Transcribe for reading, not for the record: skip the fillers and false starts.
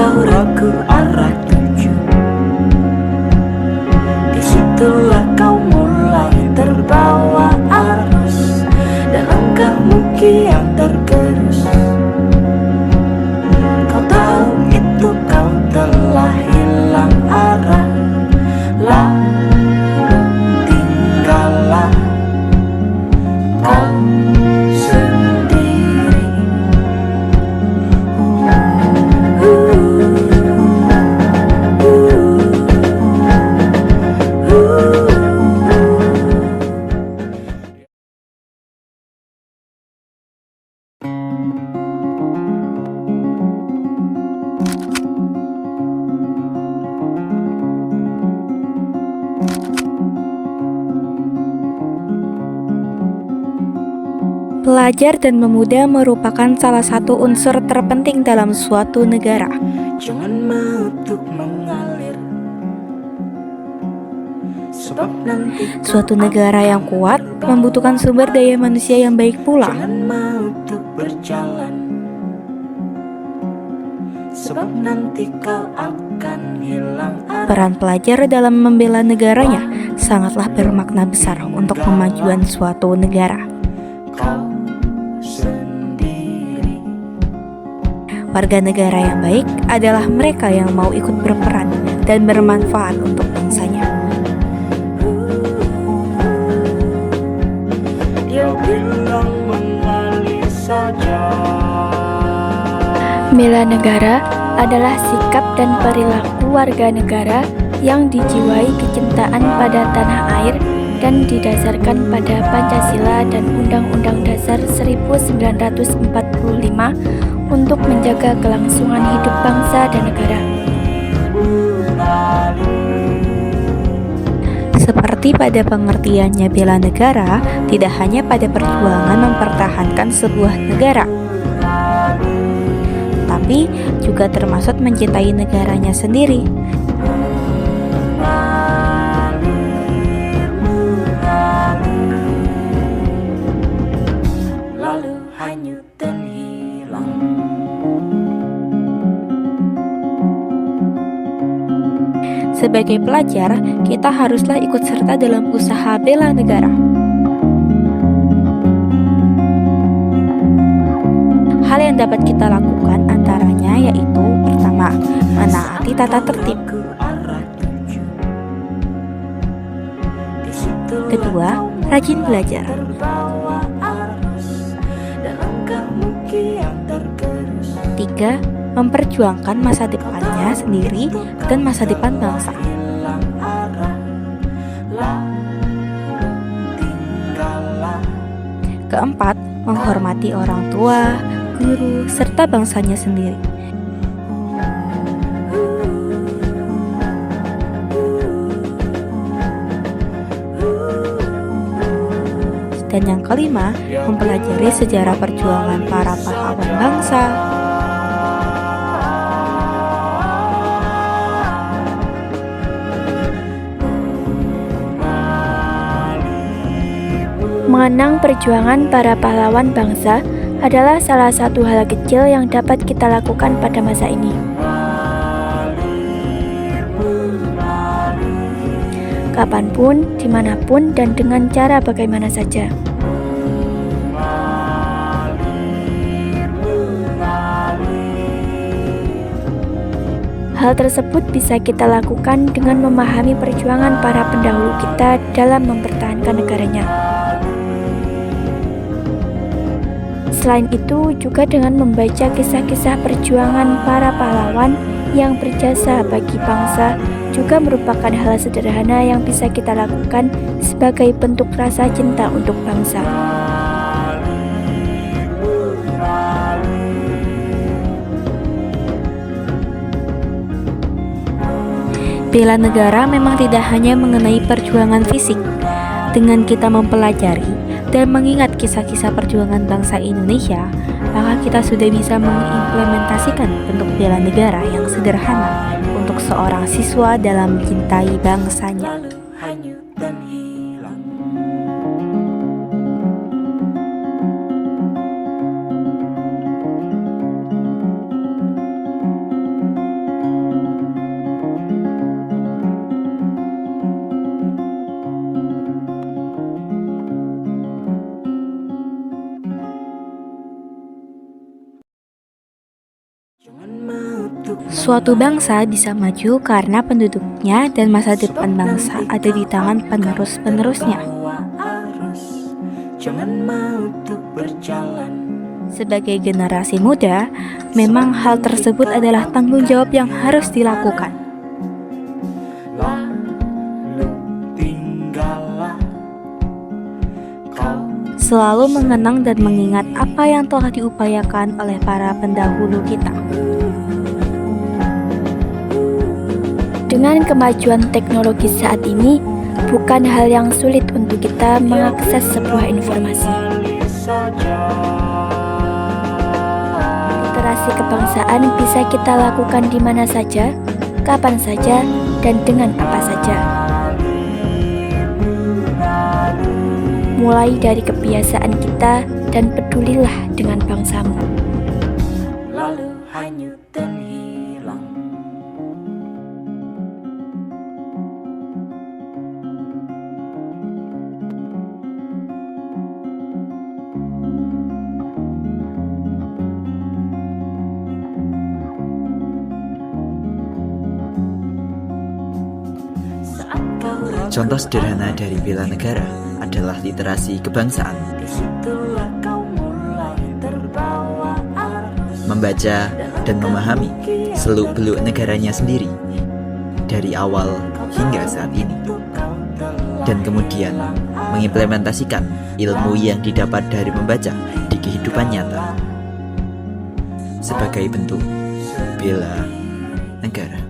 kau ragu arah tuju, disitulah kau mulai terbawa arus dan langkahmu kian tergerus. Kau tahu itu kau telah hilang arah, lalu tinggallah kau sendiri. Pelajar dan pemuda merupakan salah satu unsur terpenting dalam suatu negara. Jangan mau untuk mengalir, sebab nanti Suatu negara yang kuat membutuhkan sumber daya manusia yang baik pula. jangan mau untuk berjalan, sebab nanti kau akan hilang arah. Peran pelajar dalam membela negaranya sangatlah bermakna besar untuk kemajuan suatu negara. Kau sendiri. Warga negara yang baik adalah mereka yang mau ikut berperan dan bermanfaat untuk bangsanya. Dia bilang mengalir saja. Bela negara adalah sikap dan perilaku warga negara yang dijiwai kecintaan pada tanah air dan didasarkan pada Pancasila dan Undang-Undang Dasar 1945 untuk menjaga kelangsungan hidup bangsa dan negara. Seperti pada pengertiannya bela negara, tidak hanya pada perjuangan mempertahankan sebuah negara, tapi juga termasuk mencintai negaranya sendiri. Lalu hanyut dan hilang. Sebagai pelajar, kita haruslah ikut serta dalam usaha bela negara. Hal yang dapat kita lakukan antaranya yaitu: pertama, menaati tata tertib. Kedua, rajin belajar. Tiga, memperjuangkan masa depannya sendiri dan masa depan bangsa. Keempat, menghormati orang tua, guru, serta bangsanya sendiri. Dan yang kelima, mempelajari sejarah perjuangan para pahlawan bangsa. Mengenang perjuangan para pahlawan bangsa adalah salah satu hal kecil yang dapat kita lakukan pada masa ini. Kapanpun, dimanapun, dan dengan cara bagaimana saja. Hal tersebut bisa kita lakukan dengan memahami perjuangan para pendahulu kita dalam mempertahankan negaranya. Selain itu, juga dengan membaca kisah-kisah perjuangan para pahlawan yang berjasa bagi bangsa juga merupakan hal sederhana yang bisa kita lakukan sebagai bentuk rasa cinta untuk bangsa. Bela negara memang tidak hanya mengenai perjuangan fisik. Dengan kita mempelajari dan mengingat kisah-kisah perjuangan bangsa Indonesia, maka kita sudah bisa mengimplementasikan bentuk bela negara yang sederhana untuk seorang siswa dalam mencintai bangsanya. Lalu hanyut dan hilang. Suatu bangsa bisa maju karena penduduknya dan masa depan bangsa ada di tangan penerus-penerusnya. Jangan mau untuk berjalan. Sebagai generasi muda, memang hal tersebut adalah tanggung jawab yang harus dilakukan. Lalu tinggallah kau. Selalu mengenang dan mengingat apa yang telah diupayakan oleh para pendahulu kita. Dengan kemajuan teknologi saat ini, bukan hal yang sulit untuk kita mengakses sebuah informasi. Literasi kebangsaan bisa kita lakukan di mana saja, kapan saja, dan dengan apa saja. Mulai dari kebiasaan kita dan pedulilah dengan bangsamu. Lalu hanyut dan hilang. Contoh sederhana dari bela negara adalah literasi kebangsaan. Disitulah kau mulai terbawa arus. Membaca dan memahami seluk-beluk negaranya sendiri dari awal hingga saat ini, dan kemudian mengimplementasikan ilmu yang didapat dari membaca di kehidupan nyata sebagai bentuk bela negara.